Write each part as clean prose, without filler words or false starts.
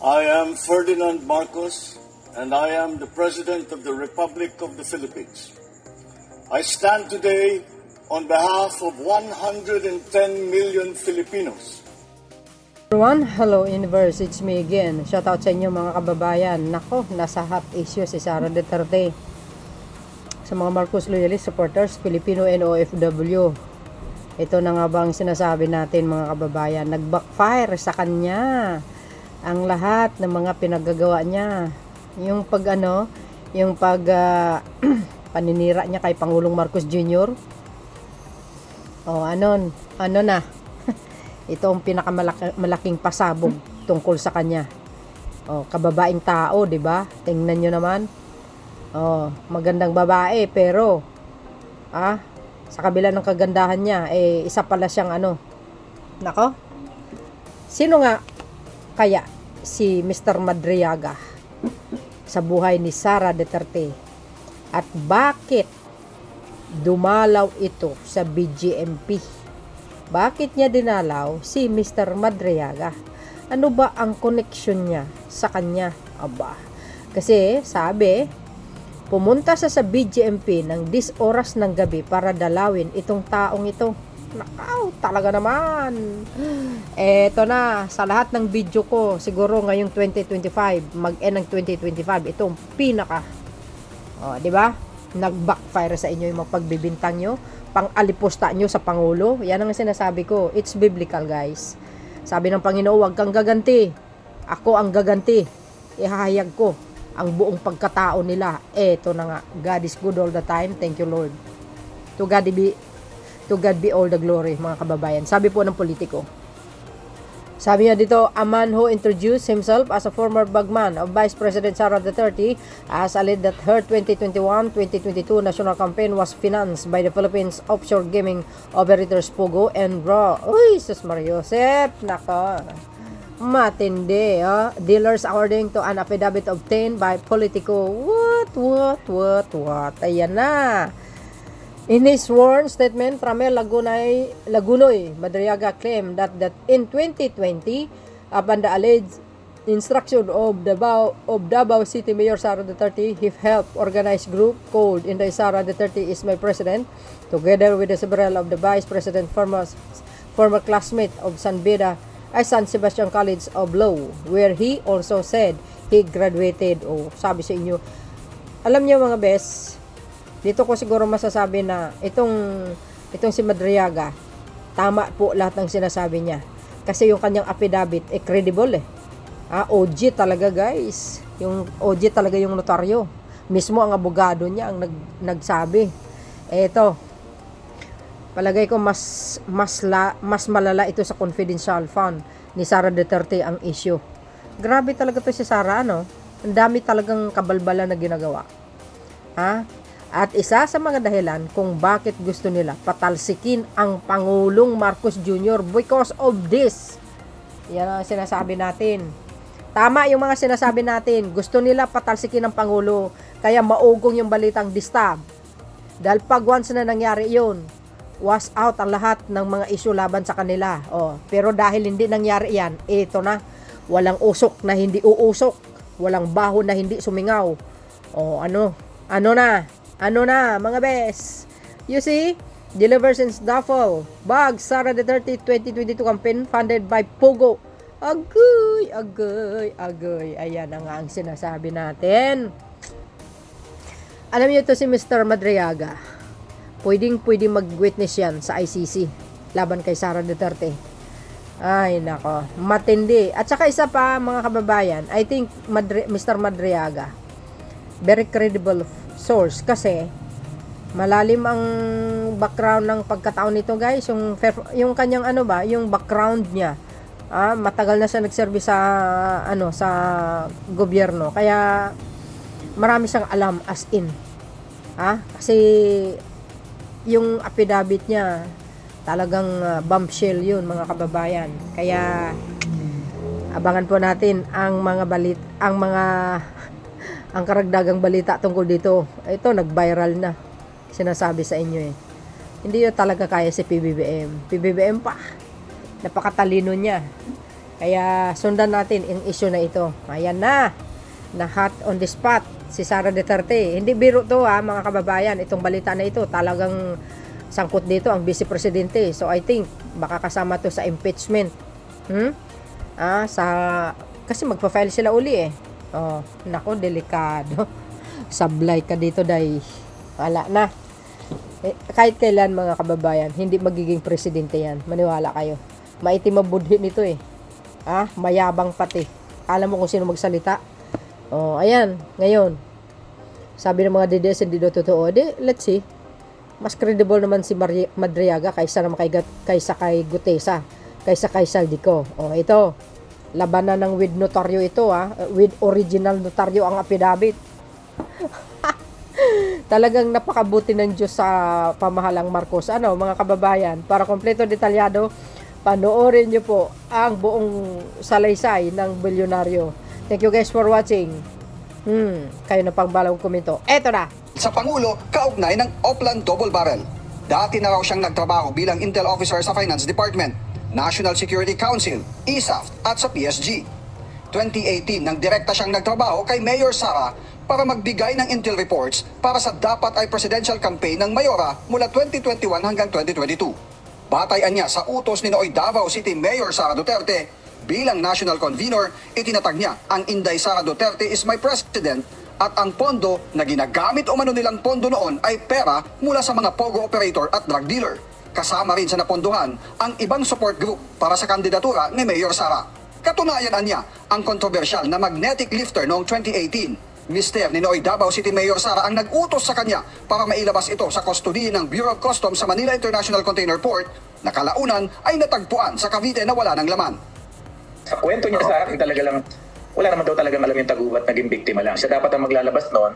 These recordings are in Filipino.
I am Ferdinand Marcos, and I am the President of the Republic of the Philippines. I stand today on behalf of 110 million Filipinos. Everyone, hello universe, it's me again. Shout out sa inyo mga kababayan. Nako, nasa hot issue si Sara Duterte. Sa mga Marcos loyalist supporters, Filipino and OFW. Ito na nga bang sinasabi natin mga kababayan. Nag-backfire sa kanya ang lahat ng mga pinagagawa niya. Yung paninira niya kay Pangulong Marcos Jr. Ano na? Ito ang pinakamalaking pasabog tungkol sa kanya. Kababaeng tao, 'di ba? Tingnan niyo naman. Magandang babae pero sa kabila ng kagandahan niya, isa pala siyang Nako. Sino nga kaya si Mr. Madriaga sa buhay ni Sara Duterte? At bakit dumalaw ito sa BGMP? Bakit niya dinalaw si Mr. Madriaga? Ano ba ang connection niya sa kanya? Kasi sabi, pumunta sa BGMP ng 10 oras ng gabi para dalawin itong taong ito. Nakaw, talaga naman. Eto na, sa lahat ng video ko, siguro ngayong 2025, mag-end ng 2025, itong pinaka, di ba? Nag-backfire sa inyo yung mga pagbibintang nyo, pang-alipusta nyo sa Pangulo. Yan ang sinasabi ko. It's biblical, guys. Sabi ng Panginoon, huwag kang gaganti. Ako ang gaganti. Ihahayag ko ang buong pagkatao nila. Eto na nga. God is good all the time. Thank you, Lord. To God be all the glory, mga kababayan. Sabi po ng politiko. Sabi niya dito, a man who introduced himself as a former bagman of Vice President Sara Duterte has alleged that her 2021-2022 national campaign was financed by the Philippines offshore gaming operators Pogo and Bro. Uy, sus Mariosep, nako. Matindi, dealers according to an affidavit obtained by Politico. What? Ayan na. In his sworn statement, Ramel Lagunoy Madriaga claimed that in 2020, upon the alleged instruction of Davao City Mayor Sara Duterte, he helped organize group called Inday Sara Duterte is my president, together with several of the vice president former classmate of San Sebastian College of Law, where he also said he graduated. Sabi sa inyo, alam niyo mga bes, dito ko siguro masasabi na itong si Madriaga, tama po lahat ng sinasabi niya. Kasi yung kanyang affidavit, credible OG talaga, guys. Yung OG talaga yung notaryo. Mismo ang abogado niya ang nagsabi. Eto, palagay ko mas malala ito sa confidential fund ni Sara Duterte ang issue. Grabe talaga to si Sara, Ang dami talagang kabalbalan na ginagawa. At isa sa mga dahilan kung bakit gusto nila patalsikin ang Pangulong Marcos Jr. because of this. Yan ang sinasabi natin. Tama yung mga sinasabi natin. Gusto nila patalsikin ang Pangulo. Kaya maugong yung balitang distab. Dahil pag once na nangyari yun, wash out ang lahat ng mga issue laban sa kanila. Pero dahil hindi nangyari yan, ito na. Walang usok na hindi uusok. Walang baho na hindi sumingaw. Ano na, mga bes? You see? Deliver since duffel. Bag, Sara Duterte 2022 campaign funded by Pogo. Agoy. Ayan na nga ang sinasabi natin. Alam niyo ito si Mr. Madriaga. Pwedeng mag-witness yan sa ICC. Laban kay Sara Duterte. Ay, nako. Matindi. At saka isa pa, mga kababayan, I think Mr. Madriaga, very credible source kasi malalim ang background ng pagkatao nito, guys. Yung kanyang yung background niya. Matagal na siya nagserve sa sa gobyerno. Kaya marami siyang alam as in. Kasi yung affidavit niya talagang bombshell yun, mga kababayan. Kaya abangan po natin ang mga ang karagdagang balita tungkol dito. Ito, nag-viral na. Sinasabi sa inyo Hindi yun talaga kaya si PBBM. PBBM pa. Napakatalino niya. Kaya sundan natin yung issue na ito. Ayan na hot on the spot si Sara Duterte. Hindi biro to mga kababayan. Itong balita na ito talagang sangkot dito ang Vice Presidente. So I think baka kasama to sa impeachment. Kasi magpa-file sila uli Oh, nako, delikado. Sablay ka dito, day. Wala na. Kahit kailan mga kababayan, hindi magiging presidente yan. Maniwala kayo. Maitim ang budhi nito mayabang pati. Alam mo kung sino magsalita. Oh, ayan, ngayon. Sabi ng mga DDS, hindi daw totoo. Let's see. Mas credible naman si Madriaga kaysa kay Gutesa, kaysa kay Saldico. Oh, ito. Labanan ng with notaryo ito with original notaryo ang affidavit. Talagang napakabuti ng Diyos sa pamahalang Marcos. Mga kababayan, para kompleto detalyado, panoorin nyo po ang buong salaysay ng bilyonaryo. Thank you guys for watching. Kayo na pang balang komento. Eto na. Sa Pangulo, kaugnay ng Oplan Double Barrel. Dati na raw siyang nagtrabaho bilang Intel Officer sa Finance Department, National Security Council, ISAF at sa PSG. 2018 nang direkta siyang nagtrabaho kay Mayor Sara para magbigay ng intel reports para sa dapat ay presidential campaign ng Mayora mula 2021 hanggang 2022. Batayan niya sa utos ni Nooy Davao City Mayor Sara Duterte bilang national convener, itinatag niya ang Inday Sara Duterte is my president at ang pondo na ginagamit umano nilang pondo noon ay pera mula sa mga pogo operator at drug dealer. Kasama rin sa napondohan ang ibang support group para sa kandidatura ni Mayor Sara. Katunayan niya ang kontrobersyal na magnetic lifter noong 2018. Mister ni Nooy Davao City Mayor Sara ang nag-utos sa kanya para mailabas ito sa kustodiya ng Bureau of Customs sa Manila International Container Port na kalaunan ay natagpuan sa Cavite na wala ng laman. Sa kwento niya sa akin talaga lang, wala naman daw talaga alam yung tagubat, naging biktima lang. Siya dapat ang maglalabas noon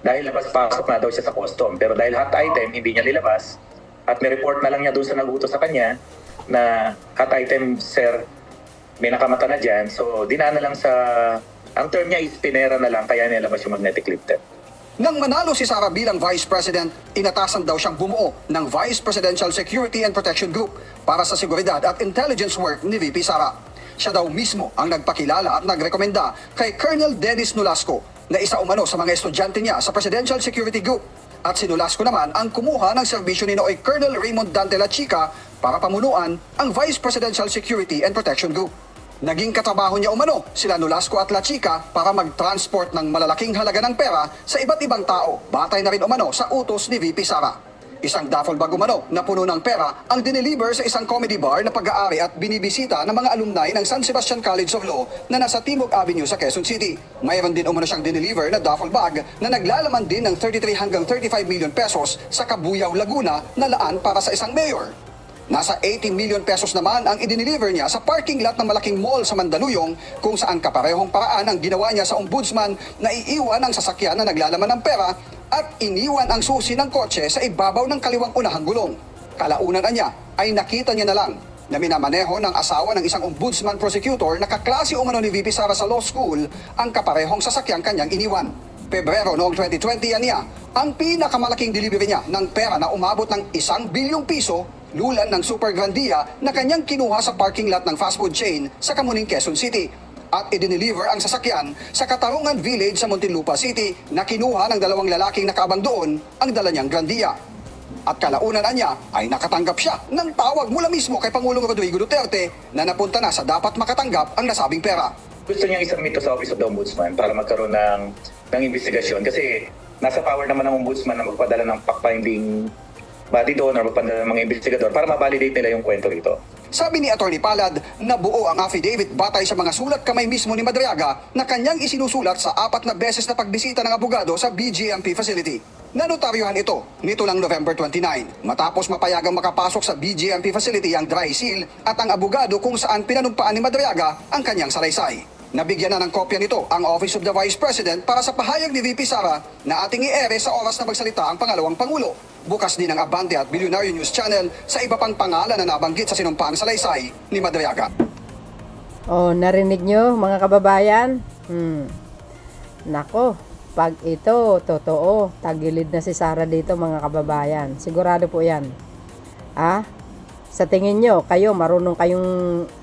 dahil labas-pasok na daw siya sa custom. Pero dahil hot item, hindi niya nilabas at may report na lang niya doon sa nag-utos sa kanya na hot item, sir, may nakamata na dyan. So, dinaan na lang sa, ang term niya is pinera na lang, kaya nilabas yung magnetic lifter. Nang manalo si Sara bilang Vice President, inatasan daw siyang bumuo ng Vice Presidential Security and Protection Group para sa seguridad at intelligence work ni VP Sara. Siya daw mismo ang nagpakilala at nagrekomenda kay Colonel Dennis Nolasco na isa umano sa mga estudyante niya sa Presidential Security Group. At si Nolasco naman ang kumuha ng serbisyo ni Nooy Colonel Raymond Dante La Chica para pamunuan ang Vice Presidential Security and Protection Group. Naging katrabaho niya umano sila Nolasco at La Chica para mag-transport ng malalaking halaga ng pera sa iba't ibang tao, batay na rin umano sa utos ni VP Sara. Isang duffel bag umano na puno ng pera ang dineliver sa isang comedy bar na pag-aari at binibisita ng mga alumni ng San Sebastian College of Law na nasa Timog Avenue sa Quezon City. Mayroon din umano siyang dineliver na duffel bag na naglalaman din ng 33 hanggang 35 million pesos sa Cabuyao, Laguna na laan para sa isang mayor. Nasa 80 million pesos naman ang idineliver niya sa parking lot ng malaking mall sa Mandaluyong kung saan kaparehong paraan ang ginawa niya sa ombudsman na iiwan ang sasakyan na naglalaman ng pera at iniwan ang susi ng kotse sa ibabaw ng kaliwang unahang gulong. Kalaunan niya ay nakita niya na lang na minamaneho ng asawa ng isang ombudsman prosecutor na kaklase umano ni VP Sara sa law school ang kaparehong sasakyang kanyang iniwan. Pebrero noong 2020 niya ang pinakamalaking delivery niya ng pera na umabot ng 1 bilyong piso lulan ng Super Grandia na kanyang kinuha sa parking lot ng fast food chain sa Kamuning, Quezon City. At idineliver ang sasakyan sa Katarungan Village sa Muntinlupa City na kinuha ng 2 lalaking nakaabang doon ang dala niyang Grandia. At kalaunan niya ay nakatanggap siya ng tawag mula mismo kay Pangulong Rodrigo Duterte na napunta na sa dapat makatanggap ang nasabing pera. Gusto niyang isubmit to sa Office of the Ombudsman para magkaroon ng investigasyon kasi nasa power naman ng Ombudsman na magpadala ng fact-finding body doon or magpadala ng mga investigador para ma-validate nila yung kwento rito. Sabi ni Atty. Palad na buo ang affidavit batay sa mga sulat kamay mismo ni Madriaga na kanyang isinusulat sa 4 na beses na pagbisita ng abogado sa BGMP facility. Nanotaryuhan ito nito lang November 29 matapos mapayagang makapasok sa BGMP facility ang dry seal at ang abogado kung saan pinanumpaan ni Madriaga ang kanyang salaysay. Nabigyan na ng kopya nito ang Office of the Vice President para sa pahayag ni VP Sara na ating i-ere sa oras na magsalita ang pangalawang Pangulo. Bukas din ang Abante at Billionaire News Channel sa iba pang pangalan na nabanggit sa sinumpaang salaysay ni Madriaga. Oh, narinig nyo mga kababayan? Nako, pag ito totoo, tagilid na si Sara dito mga kababayan. Sigurado po yan. Sa tingin nyo, kayo, marunong kayong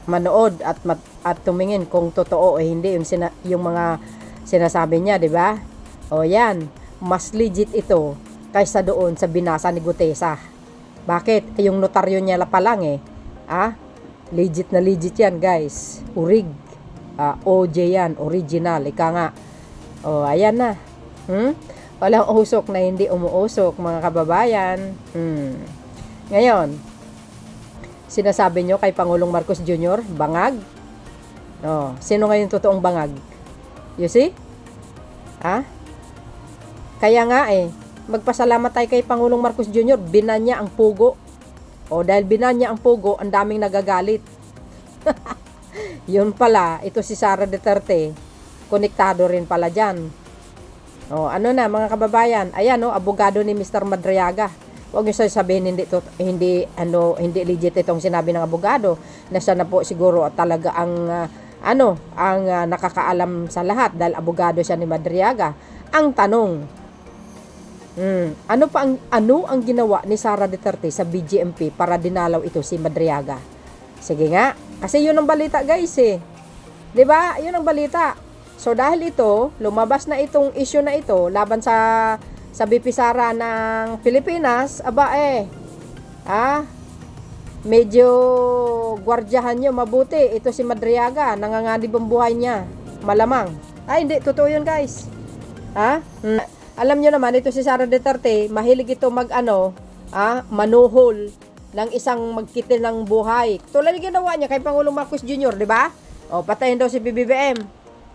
manood at tumingin kung totoo o hindi yung mga sinasabi niya, di ba? O yan, mas legit ito kaysa doon sa binasa ni Gutesa. Bakit? Yung notaryo niya pa lang legit na legit yan, guys. Urig. OJ yan, original. Ika nga. O, ayan na. Walang usok na hindi umuusok, mga kababayan. Ngayon, sinasabi nyo kay Pangulong Marcos Jr., bangag? Sino ngayon totoong bangag? You see? Kaya nga magpasalamat tayo kay Pangulong Marcos Jr., binanya ang pugo. Dahil binanya ang pugo, ang daming nagagalit. Yun pala, ito si Sara Duterte, konektado rin pala dyan. Ano na mga kababayan, ayan abogado ni Mr. Madriaga. Huwag niyo sabihin hindi legit itong sinabi ng abogado, na siya na po siguro talaga ang nakakaalam sa lahat dahil abogado siya ni Madriaga. Ang tanong, ano ang ginawa ni Sara Duterte sa BGMP para dinalaw ito si Madriaga? Sige nga, kasi yun ang balita, guys 'Di ba? Yun ang balita. So dahil ito, lumabas na itong issue na ito laban sa BP Sara ng Pilipinas, medyo gwardyahan nyo mabuti. Ito si Madriaga, nanganganib ang buhay niya. Malamang. Hindi, totoo yun, guys. Alam nyo naman, ito si Sara Duterte, mahilig ito manuhol ng isang magkitil ng buhay. Tulad ng ginawa niya kay Pangulong Marcos Jr., di ba? Patayin daw si BBM.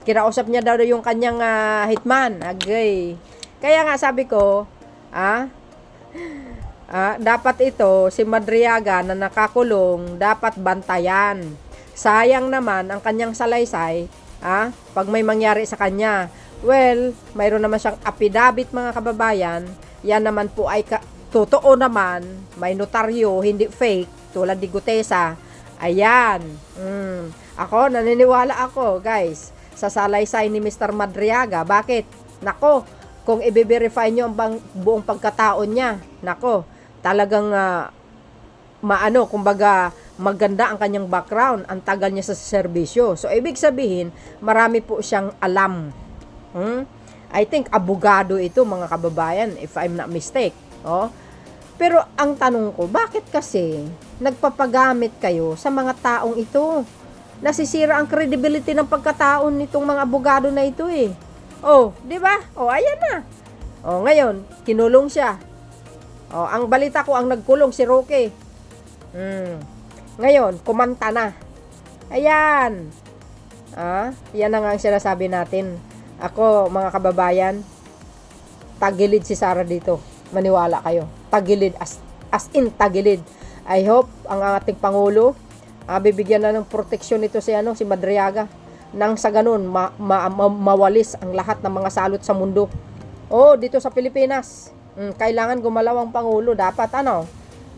Kinausap niya daw yung kanyang hitman. Agay. Kaya nga sabi ko, dapat ito, si Madriaga na nakakulong, dapat bantayan. Sayang naman ang kanyang salaysay, pag may mangyari sa kanya. Well, mayroon naman siyang affidavit, mga kababayan. Yan naman po ay totoo naman, may notaryo, hindi fake, tulad ni Gutesa. Ayan. Ako, naniniwala ako, guys, sa salaysay ni Mr. Madriaga. Bakit? Nako, kung i-verify nyo ang buong pagkataon niya, nako, talagang kumbaga maganda ang kanyang background, ang tagal niya sa serbisyo. So, ibig sabihin, marami po siyang alam. I think abogado ito, mga kababayan, if I'm not mistake. Pero ang tanong ko, bakit kasi nagpapagamit kayo sa mga taong ito? Nasisira ang credibility ng pagkataon nitong mga abogado na ito di ba? Ayan na. Ngayon, kinulong siya. Ang balita ko, ang nagkulong si Roque. Ngayon, kumanta na. Ayan. Yan na nga ang sinasabi natin. Ako, mga kababayan, tagilid si Sara dito. Maniwala kayo. Tagilid, as in tagilid. I hope ang ating Pangulo, bibigyan na ng proteksyon ito si Madriaga. Nang sa ganun, mawalis ang lahat ng mga salot sa mundo. Dito sa Pilipinas. Kailangan gumalaw ang Pangulo. Dapat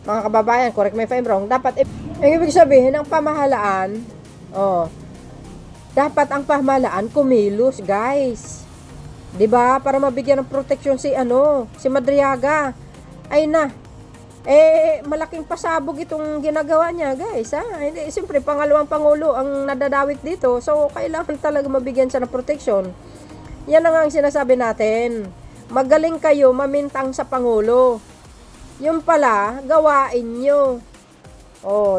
mga kababayan, correct me if I'm wrong, dapat, ibig sabihin, ang pamahalaan, dapat ang pamahalaan kumilos, guys. 'Di ba? Para mabigyan ng proteksyon si Madriaga. Ay na. Malaking pasabog itong ginagawa niya, guys, Hindi, siyempre pangalawang pangulo ang nadadawit dito. So kailangan talaga mabigyan siya ng proteksyon. Yan ang sinasabi natin. Magaling kayo mamintang sa pangulo. Yung pala, gawain nyo.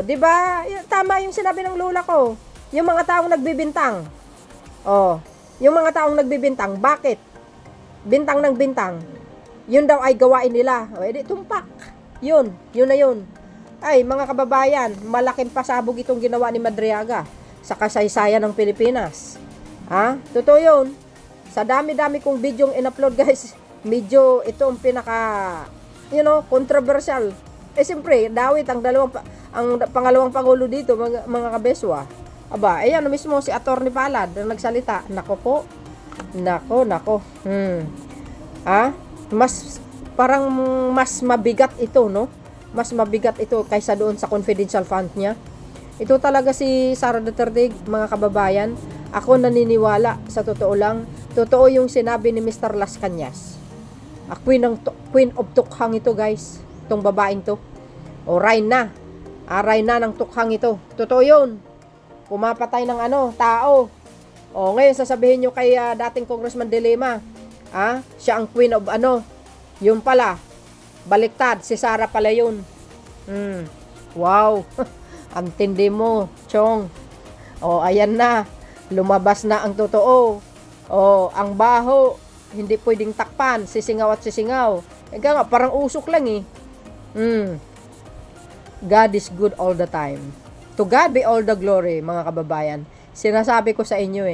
'Di ba? Tama yung sinabi ng lola ko. Yung mga taong nagbibintang. Yung mga taong nagbibintang, bakit? Bintang ng bintang. Yun daw ay gawain nila. Edi tumpak. Yun na yun. Ay, mga kababayan, malaking pasabog itong ginawa ni Madriaga sa kasaysayan ng Pilipinas. Totoo yun. Sa dami-dami kong videong in-upload, guys, medyo ito ang pinaka, controversial. Siyempre, dawit ang pangalawang pangulo dito, mga kabeswa. Ayan mismo si Atty. Palad na nagsalita. Nako po. Nako. Parang mas mabigat ito, no? Mas mabigat ito kaysa doon sa confidential fund niya. Ito talaga si Sara Duterte, mga kababayan. Ako naniniwala, sa totoo lang, totoo yung sinabi ni Mr. Las Cañas. Queen of Tukhang ito, guys. Itong babaeng to. Rhina. Aray na ng tukhang ito. Totoo yun. Pumapatay ng tao. O, ngayon sasabihin nyo kay dating Congressman De Lima, siya ang queen of yun pala, baliktad, si Sara pala yun. Wow, ang tindi mo, Chong. O, ayan na, lumabas na ang totoo. O, ang baho, hindi pwedeng takpan, sisingaw at sisingaw. Eka nga, parang usok lang eh. God is good all the time. To God be all the glory, mga kababayan. Sinasabi ko sa inyo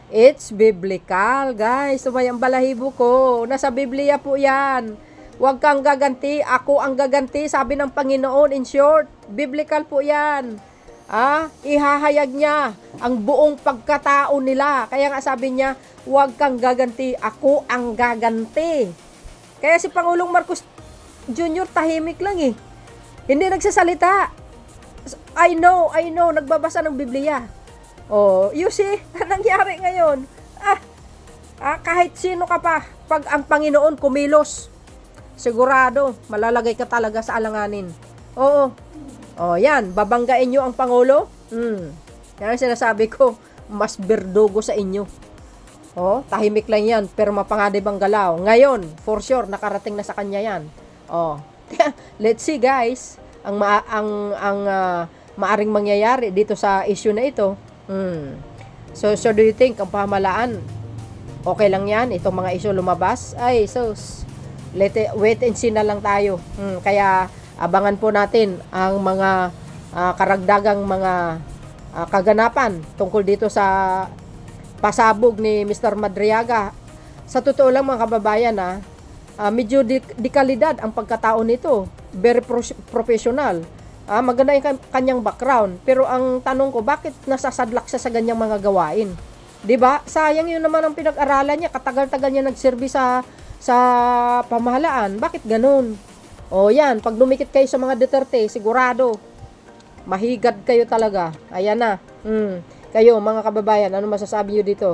it's biblical, guys. Sumayang balahibo ko. Nasa Biblia po yan. Huwag kang gaganti. Ako ang gaganti, sabi ng Panginoon. In short, biblical po yan. Ihahayag niya ang buong pagkatao nila. Kaya nga sabi niya, huwag kang gaganti. Ako ang gaganti. Kaya si Pangulong Marcos Jr. tahimik lang Hindi nagsasalita. I know, nagbabasa ng Biblia. Oh, you see, nangyari ngayon. Kahit sino ka pa, pag ang Panginoon kumilos, sigurado, malalagay ka talaga sa alanganin. Oo. Oh, yan, babanggain nyo ang Pangulo. Yan ang sinasabi ko, mas berdugo sa inyo. Oh, tahimik lang yan, pero mapangadib ang galaw. Ngayon, for sure, nakarating na sa kanya yan. Oh, let's see guys, ang maaring mangyayari dito sa issue na ito. So do you think ang pamahalaan okay lang yan, itong mga issue lumabas? Ay, so wait and see na lang tayo. Kaya abangan po natin ang mga karagdagang mga kaganapan tungkol dito sa pasabog ni Mr. Madriaga. Sa totoo lang mga kababayan medyo dekalidad ang pagkatao nito. Very professional. Maganda yung kanyang background. Pero ang tanong ko, bakit nasasadlak siya sa ganyang mga gawain? 'Di ba? Sayang yun naman ang pinag-aralan niya. Katagal-tagal niya nagserbi sa pamahalaan. Bakit ganun? O yan, pag dumikit kayo sa mga Duterte, sigurado, mahigad kayo talaga. Ayan na. Kayo, mga kababayan, ano masasabi niyo dito?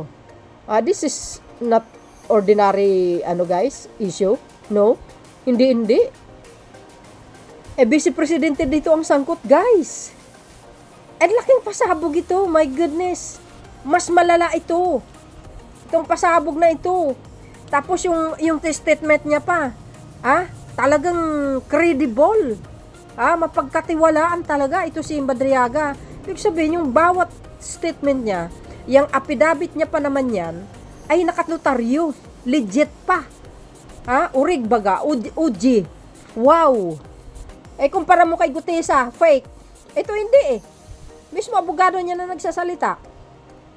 This is not ordinary, guys, issue. No? Hindi. Vice Presidente dito ang sangkot, guys. Ang laking pasabog ito, my goodness. Mas malala ito. Itong pasabog na ito. Tapos yung statement niya pa, talagang credible. Mapagkatiwalaan talaga ito si Madriaga. Ibig sabihin, yung bawat statement niya, yung affidavit niya pa naman yan, ay nakatutaryo. Legit pa. Urig baga, uji. Wow. Kumpara mo kay Gutesa, fake. Ito hindi Mismo abogado niya na nagsasalita.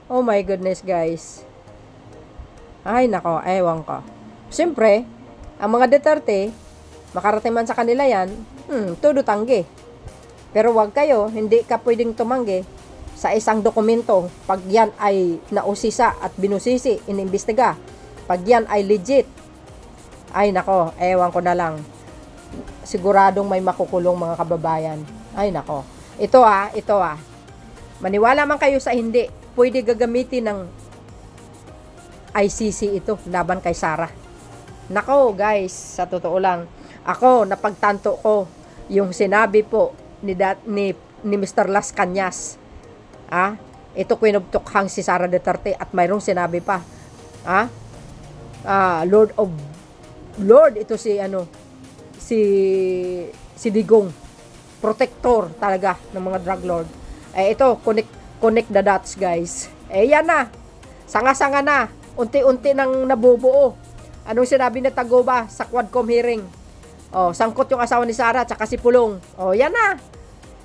Oh my goodness, guys. Ay, nako, ewan ko. Siyempre, ang mga Duterte, makarating man sa kanila yan, todo tanggi. Pero wag kayo, hindi ka pwedeng tumanggi sa isang dokumento pag yan ay nausisa at binusisi, inimbestiga. Pag yan ay legit, ay nako, ewan ko na lang. Siguradong may makukulong mga kababayan. Ay nako. Ito maniwala man kayo sa hindi, pwede gagamitin ng ICC ito laban kay Sara. Nako guys, sa totoo lang, ako napagtanto ko yung sinabi po ni Mr. Las Cañas. Ito kinubtukhang si Sara Duterte at mayroong sinabi pa. Lord ito si Digong, protector talaga ng mga drug lord. Ito, connect the dots, guys. Yan na. Sanga-sanga na. Unti-unti nang nabubuo. Anong sinabi na Taguba sa Quadcom hearing? Sangkot yung asawa ni Sara tsaka si Pulong. Yan na.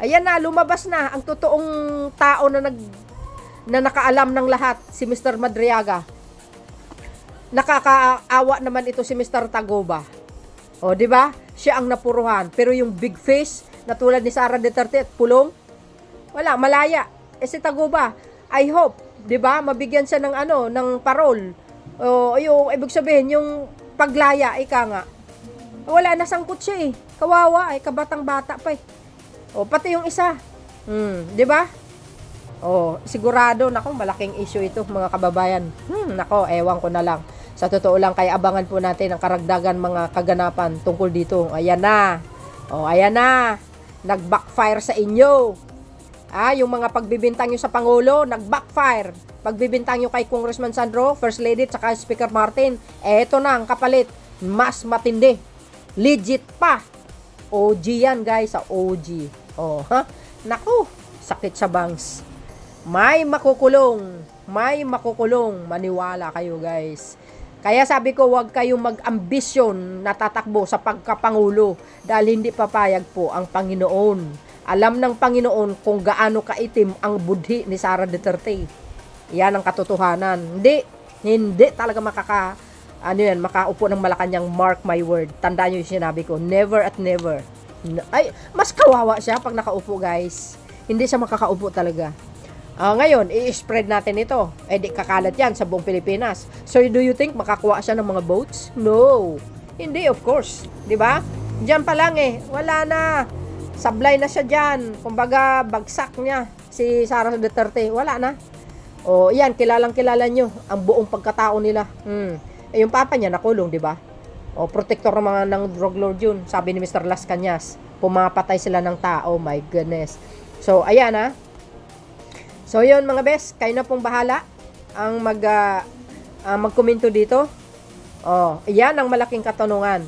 Ayan na, lumabas na ang totoong tao na nakaalam ng lahat, si Mr. Madriaga. Nakakaawa naman ito si Mr. Taguba. Di ba? Siya ang napuruhan. Pero yung big face, na tulad ni Sara Duterte at Pulong, wala, malaya. Si Taguba, I hope, di ba, mabigyan siya ng ng parol. Yung ibig sabihin, yung paglaya, ika nga. Wala, nasangkot siya Kawawa, kabatang-bata pa pati yung isa. Di ba? Sigurado, nako, malaking issue ito, mga kababayan. Nako, ewan ko na lang. Sa totoo lang, kaya abangan po natin ang karagdagan mga kaganapan tungkol dito. Ayan na. Ayan na. nag-backfire sa inyo. Yung mga pagbibintang nyo sa Pangulo, nag-backfire. Pagbibintang nyo kay Congressman Sandro, First Lady, tsaka Speaker Martin, eto na ang kapalit. Mas matindi. Legit pa. OG yan, guys. OG. Naku, sakit sa bangs. May makukulong. Maniwala kayo, guys. Kaya sabi ko, huwag kayong mag-ambisyon na tatakbo sa pagkapangulo dahil hindi papayag po ang Panginoon. Alam ng Panginoon kung gaano kaitim ang budhi ni Sara Duterte. Yan ang katotohanan. Hindi talaga makaupo ng Malacanang, mark my word. Tandaan nyo yung sinabi ko, never at never. Ay, mas kawawa siya pag nakaupo, guys. Hindi siya makakaupo talaga. Ngayon, i-spread natin ito. Di kakalat yan sa buong Pilipinas. So, do you think makakuha siya ng mga votes? No. Hindi, of course. Diba? Diyan pa lang wala na. Sablay na siya dyan. Kumbaga, bagsak niya si Sara Duterte. Wala na. Yan, kilala nyo ang buong pagkatao nila. Yung papa niya nakulong, di ba? Protector ng drug lord yun. Sabi ni Mr. Las Cañas, pumapatay sila ng tao. My goodness. So, ayan So, yun mga best. Kayo na pong bahala ang magkomento dito. Yan ang malaking katanungan.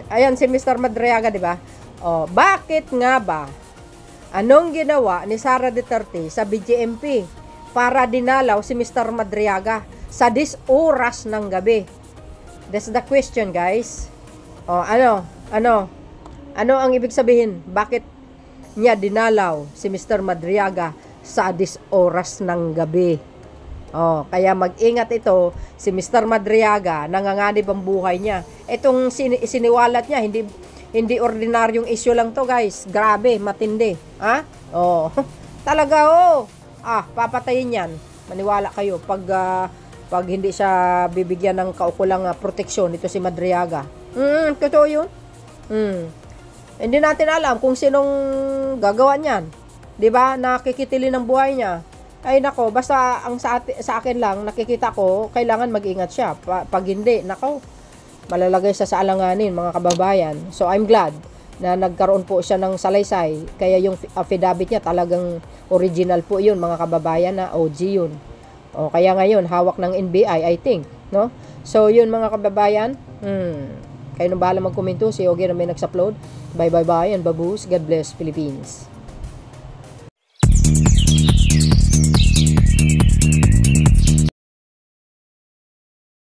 Ayan si Mr. Madriaga, di ba? Bakit nga ba? Anong ginawa ni Sara Duterte sa BJMP para dinalaw si Mr. Madriaga sa 10 oras ng gabi? That's the question, guys. Ano ang ibig sabihin? Bakit niya dinalaw si Mr. Madriaga sa 10 oras ng gabi? Kaya mag-ingat ito, si Mr. Madriaga, nanganganib ang buhay niya. Itong siniwalat niya, hindi ordinaryong issue lang to, guys. Grabe, matindi. Talaga, papatayin yan. Maniwala kayo, pag hindi siya bibigyan ng kaukulang proteksyon, ito si Madriaga. Totoo yun. Hindi natin alam kung sinong gagawa niyan. Diba? Nakikitili ng buhay niya. Ay nako, basta ang sa akin lang, nakikita ko, kailangan mag-ingat siya. Pag hindi, nako, malalagay siya sa alanganin, mga kababayan. So, I'm glad na nagkaroon po siya ng salaysay. Kaya yung affidavit niya talagang original po yun, mga kababayan, na OG yun. Kaya ngayon, hawak ng NBI, I think. No? So, yun mga kababayan. Kayo nang bahala magkomento. Si Ogie na may nagsupload. Bye, and babush. God bless, Philippines.